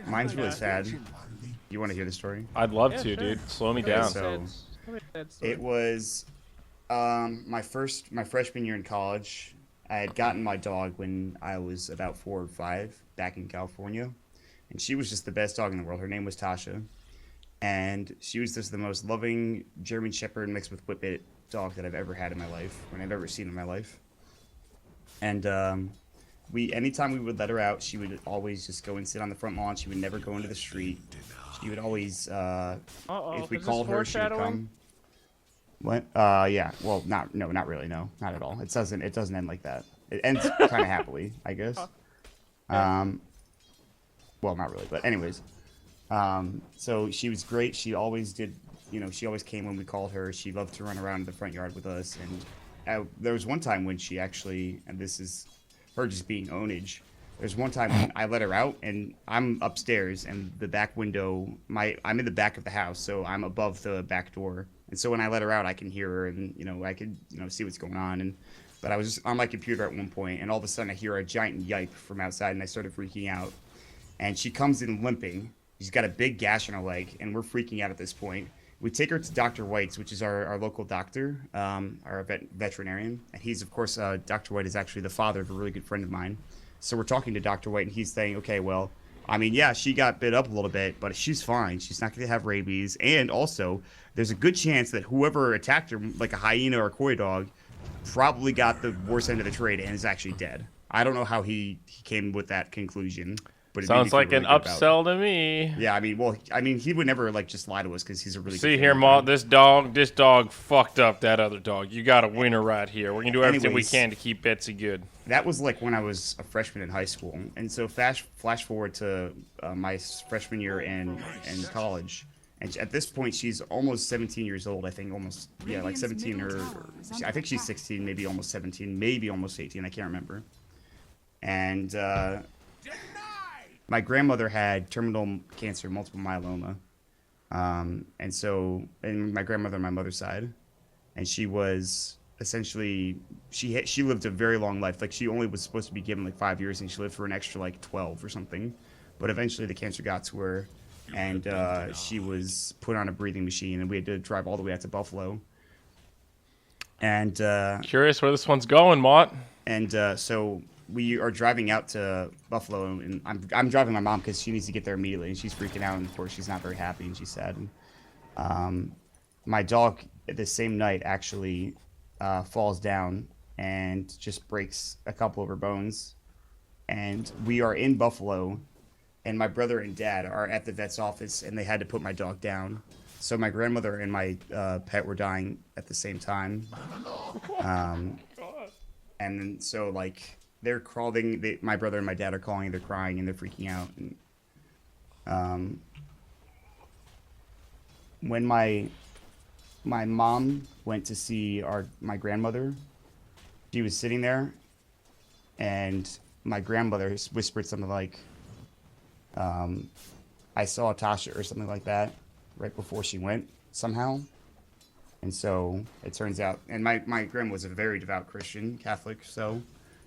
Mine's really sad. You want to hear the story? I'd love to, sure. dude. Slow me Okay, down. so it was my freshman year in college. I had gotten my dog when I was about 4 or 5 back in California, and she was just the best dog in the world. Her name was Tasha, and she was just the most loving German Shepherd mixed with Whippet dog that I've ever had in my life, or I've ever seen in my life. And anytime we would let her out, she would always just go and sit on the front lawn. She would never go into the street. She would always, if we called her, she would come. What? Yeah. Well, not really. No, not at all. It doesn't end like that. It ends kind of happily, I guess. Well, not really, but anyways. So she was great. She always did, she always came when we called her. She loved to run around in the front yard with us. And there was one time when she actually, and this is her just being ownage. There's one time when I let her out, and I'm upstairs, and the back window, I'm in the back of the house, so I'm above the back door. And so when I let her out, I can hear her, and I could see what's going on. But I was just on my computer at one point, and all of a sudden I hear a giant yipe from outside, and I started freaking out. And she comes in limping. She's got a big gash on her leg, and we're freaking out at this point. We take her to Dr. White's, which is our local doctor, our veterinarian. And he's, of course, Dr. White is actually the father of a really good friend of mine. So we're talking to Dr. White, and he's saying, okay, well, I mean, yeah, she got bit up a little bit, but she's fine. She's not going to have rabies. And also, there's a good chance that whoever attacked her, like a hyena or a coy dog, probably got the worst end of the trade and is actually dead. I don't know how he came with that conclusion. But sounds like really an upsell to me. Yeah, I mean, he would never just lie to us because he's a really See here, Maut. This dog fucked up that other dog. You got a winner right here. We're gonna do everything we can to keep Betsy good. That was like when I was a freshman in high school, and so flash forward to my freshman year in college, and at this point she's almost 17 years old. I think like 17 or I think she's 16, maybe almost 17, maybe almost 18. I can't remember. And my grandmother had terminal cancer, multiple myeloma, and my grandmother on my mother's side, and she was essentially she lived a very long life. Like she only was supposed to be given like 5 years, and she lived for an extra like 12 or something. But eventually the cancer got to her, and she was put on a breathing machine, and we had to drive all the way out to Buffalo. And curious where this one's going, Maut. And so we are driving out to Buffalo, and I'm driving my mom because she needs to get there immediately, and she's freaking out, and of course she's not very happy, and she's sad. And, my dog the same night actually falls down and just breaks a couple of her bones, and we are in Buffalo, and my brother and dad are at the vet's office, and they had to put my dog down. So my grandmother and my pet were dying at the same time. And then so like they're crawling. My brother and my dad are calling. They're crying and they're freaking out. And when my mom went to see my grandmother, she was sitting there, and my grandmother whispered something like, "I saw Tasha" or something like that, right before she went somehow. And so it turns out, and my grandma was a very devout Christian Catholic, so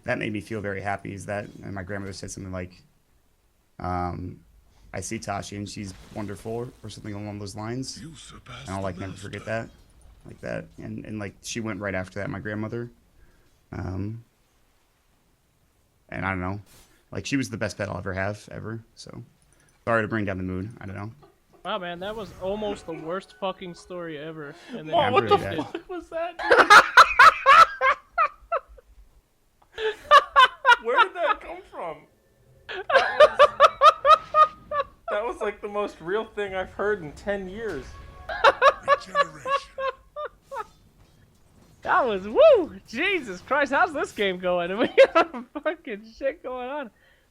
that made me feel very happy. And my grandmother said something like, "I see Tashi and she's wonderful," or something along those lines. And I'll never forget that, like that. And like she went right after that, my grandmother. And I don't know, like she was the best pet I'll ever have ever. So sorry to bring down the mood. I don't know. Wow, man, that was almost the worst fucking story ever. And then Maut, what really the bad. fuck was that? Where did that come from? That was like the most real thing I've heard in 10 years. That was woo! Jesus Christ, how's this game going? We got fucking shit going on.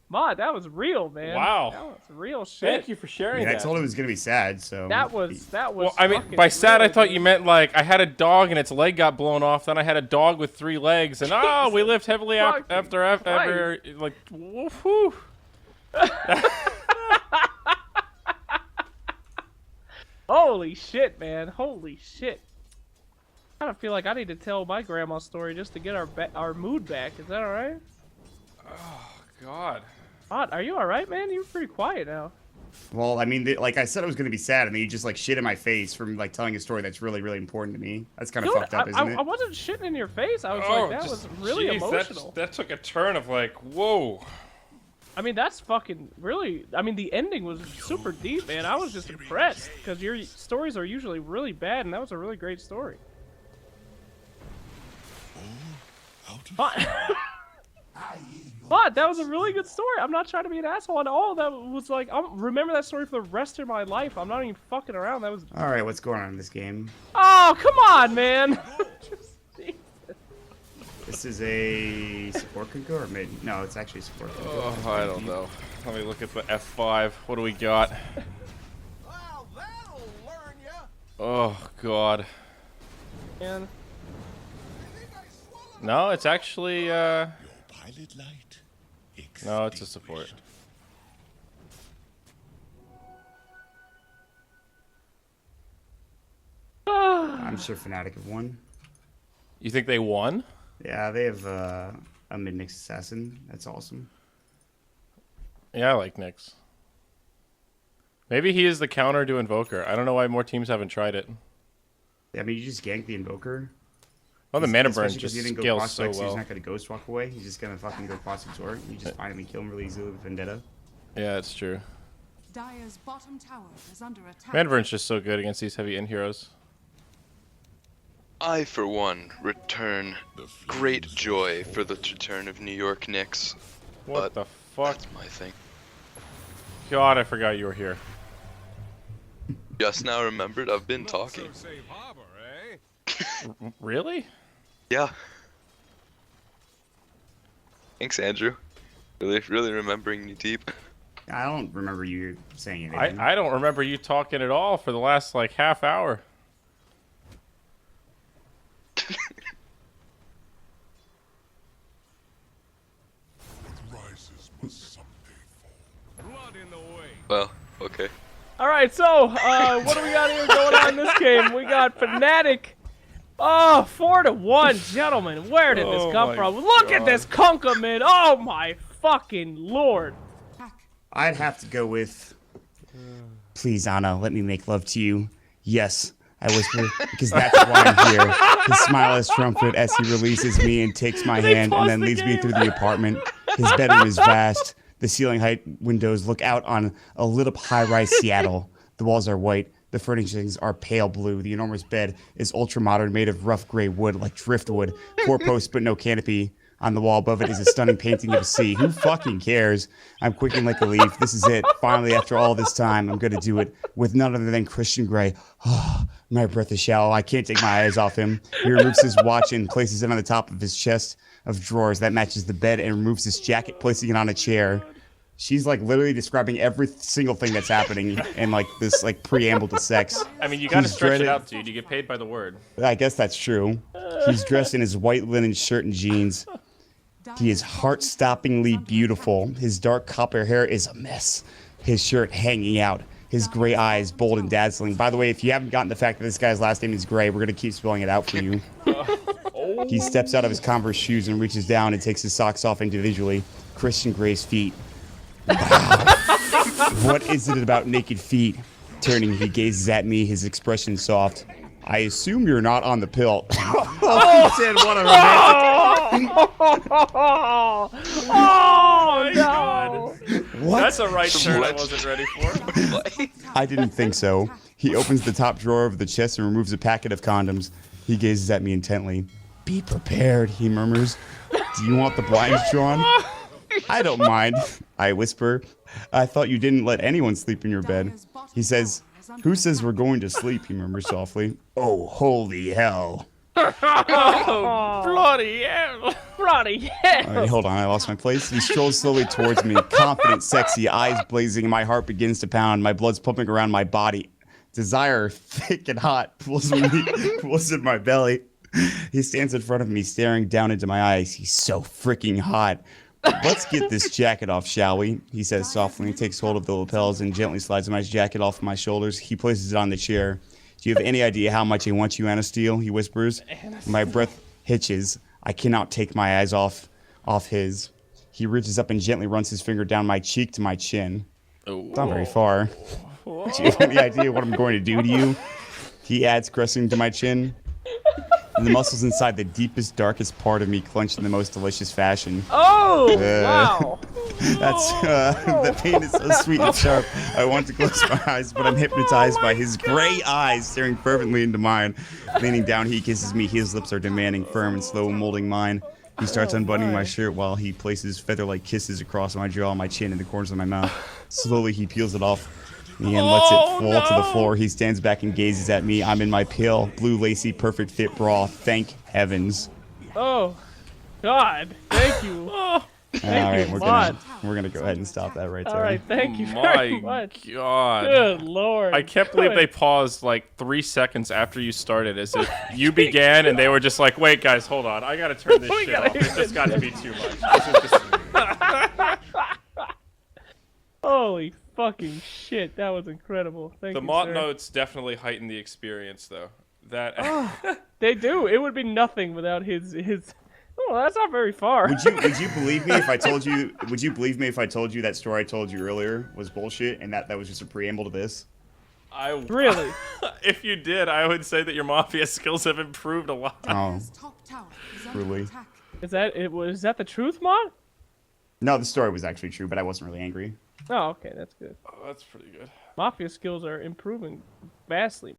Maut, that was real, man. Wow. That was real shit. Thank you for sharing I that. told him it was gonna be sad, so That was. Well, I mean, fucking by sad, real, I thought dude. you meant like I had a dog and its leg got blown off. Then I had a dog with 3 legs, and we lived heavily after like woohoo. Holy shit, man! Holy shit! I kind of feel like I need to tell my grandma's story just to get our mood back. Is that all right? Oh God. Maut, are you all right, man? You're pretty quiet now. Well, I mean, like I said, I was gonna be sad, and then you just like shit in my face from like telling a story that's really, really important to me. That's kind of fucked up, isn't it? I wasn't shitting in your face. I was like, that was really emotional. That took a turn of like, whoa. I mean, that's fucking really. I mean, the ending was super deep, man. I was just impressed because your stories are usually really bad, and that was a really great story. But that was a really good story. I'm not trying to be an asshole at all. That was like, I'll remember that story for the rest of my life. I'm not even fucking around. That was. All right, what's going on in this game? Oh, come on, man. This is a support congo or mid? No, it's actually support congo. Oh, I don't know. Let me look at the F5. What do we got? Well, that'll learn ya. Oh, God. Man. No, it's actually, Your pilot light. no, it's a support. I'm sure Fnatic have won. You think they won? Yeah, they have a mid-mix assassin. That's awesome. Yeah, I like Nyx. Maybe he is the counter to Invoker. I don't know why more teams haven't tried it. Yeah, I mean, you just gank the Invoker. Well, the mana burn Especially 'cause just he didn't go scales cross so Vex, well. He's not going to Ghost Walk away. He's just going to fucking go cross Exort. You just find him and kill him really easily with Vendetta. Yeah, it's true. Dire's bottom tower is under attack. Mana burn's just so good against these heavy in heroes. I, for one, return great joy for the return of New York Knicks. What But the fuck? That's my thing. God, I forgot you were here. Just now remembered I've been talking. Safe harbor, eh? Really? Yeah. Thanks, Andrew. Really remembering you deep. I don't remember you saying anything. I don't remember you talking at all for the last, like, half hour. Rises must someday fall. Blood in the way. Well, okay. All right, so what do we got here going on in this game? We got Fnatic. Oh, 4-1, gentlemen. Where did this Oh come my from? Look at God. this conker mid. Oh my fucking lord. I'd have to go with... Please, Anna, let me make love to you. Yes, I whisper, because that's why I'm here. His smile is triumphant as he releases me and takes my They hand and paused then the leads me game. through the apartment. His bedroom is vast. The ceiling height windows look out on a lit up high-rise Seattle. The walls are white. The furnishings are pale blue. The enormous bed is ultra-modern, made of rough gray wood like driftwood. 4 posts but no canopy. On the wall above it is a stunning painting of a sea. Who fucking cares? I'm quaking like a leaf. This is it. Finally, after all this time, I'm going to do it with none other than Christian Grey. Oh, my breath is shallow. I can't take my eyes off him. He removes his watch and places it on the top of his chest of drawers that matches the bed and removes his jacket, placing it on a chair. She's like literally describing every single thing that's happening in like this like preamble to sex. I mean, you gotta He's stretch it dreaded- out, dude. You get paid by the word. I guess that's true. He's dressed in his white linen shirt and jeans. He is heart-stoppingly beautiful. His dark copper hair is a mess. His shirt hanging out. His gray eyes bold and dazzling. By the way, if you haven't gotten the fact that this guy's last name is Gray, we're going to keep spelling it out for you. He steps out of his Converse shoes and reaches down and takes his socks off individually. Christian Gray's feet. Wow. What is it about naked feet? Turning, he gazes at me, his expression soft. I assume you're not on the pill. Oh, he said, what a romantic. Oh no! What? That's a right turn I wasn't ready for. I didn't think so. He opens the top drawer of the chest and removes a packet of condoms. He gazes at me intently. Be prepared, he murmurs. Do you want the blinds drawn? I don't mind, I whisper. I thought you didn't let anyone sleep in your bed. He says, who says we're going to sleep, he murmurs softly. Oh, holy hell. Bloody hell. Bloody hell! All right, hold on, I lost my place. He strolls slowly towards me, confident, sexy, eyes blazing, and my heart begins to pound. My blood's pumping around my body. Desire, thick and hot, pulls in my belly. He stands in front of me, staring down into my eyes. He's so freaking hot. Let's get this jacket off, shall we? He says softly. He takes hold of the lapels and gently slides my jacket off my shoulders. He places it on the chair. Do you have any idea how much I want you, Anna Steele? He whispers. My breath hitches. I cannot take my eyes off his. He reaches up and gently runs his finger down my cheek to my chin. Oh. It's not very far. Do you have any idea what I'm going to do to you? He adds, caressing to my chin. And the muscles inside the deepest, darkest part of me clench in the most delicious fashion. Oh, wow. That's the pain is so sweet and sharp. I want to close my eyes, but I'm hypnotized by his gray eyes staring fervently into mine. Leaning down, he kisses me. His lips are demanding, firm, and slow, molding mine. He starts unbuttoning my shirt while he places feather-like kisses across my jaw, my chin, and the corners of my mouth. Slowly, he peels it off and lets it fall to the floor. He stands back and gazes at me. I'm in my pale, blue, lacy, perfect fit bra. Thank heavens. Oh, God. Thank you. All right, you, we're gonna go ahead and stop that right there. All right, thank you very My much. God. Good Lord. I can't believe Good. they paused like 3 seconds after you started, as if you began and they were just like, "Wait, guys, hold on, I gotta turn this shit off. It just got to be too much." This is just... Holy fucking shit, that was incredible. Thank The you, Maut sir. notes definitely heighten the experience, though. That They do. It would be nothing without his. Oh, that's not very far. Would you believe me if I told you? Would you believe me if I told you that story I told you earlier was bullshit and that was just a preamble to this? I Really? If you did, I would say that your mafia skills have improved a lot. Oh, Dire's top tower is under Really? attack. Is that the truth, Mod? no, the story was actually true, but I wasn't really angry. Oh, okay, that's good. Oh, that's pretty good. Mafia skills are improving vastly.